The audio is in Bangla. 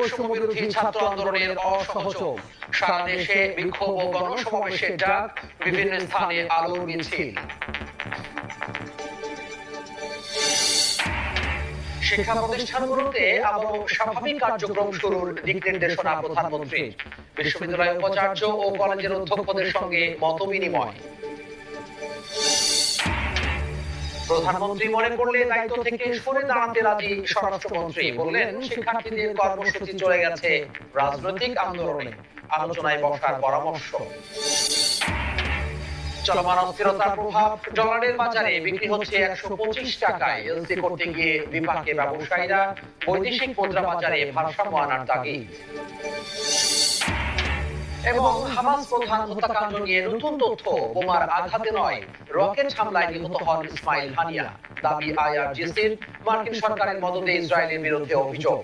বৈষম্য বিরোধী ছাত্র আন্দোলনের অসহযোগ, সারা দেশে বিক্ষোভ ও গণসমাবেশের ডাক, বিভিন্ন স্থানে আলোর মিছিল। শিক্ষা প্রতিষ্ঠানগুলোতে আবারও স্বাভাবিক কার্যক্রম শুরুর দিক নির্দেশনা প্রধানমন্ত্রীর। বিশ্ববিদ্যালয় উপাচার্য ও কলেজের অধ্যক্ষদের সঙ্গে মত বিনিময়। প্রধানমন্ত্রী মনে করলে দায়িত্ব থেকে সরে দাঁড়াতে রাজি স্বরাষ্ট্রমন্ত্রী, বললেন শিক্ষার্থীদের কর্মসূচি চলে গেছে রাজনৈতিক আন্দোলনে, আলোচনায় বসার পরামর্শ। চলমান অস্থিরতার প্রভাব, ডলারের বাজারে বিক্রি হচ্ছে 125 টাকায়। এলসি করতে গিয়ে বিপাকে ব্যবসায়ীরা, বৈদেশিক মুদ্রা বাজারে ভারসাম্য আনার তাগিদ। এবং হামাস প্রধান হত্যাকাণ্ড নিয়ে নতুন তথ্য, বোমার আঘাতে নয় রকেট হামলায় নিহত হন ইসমাইল হানিয়া, দাবি আইআরজিসির। মার্কিন সরকারের মদদে ইসরায়েলের বিরুদ্ধে অভিযোগ।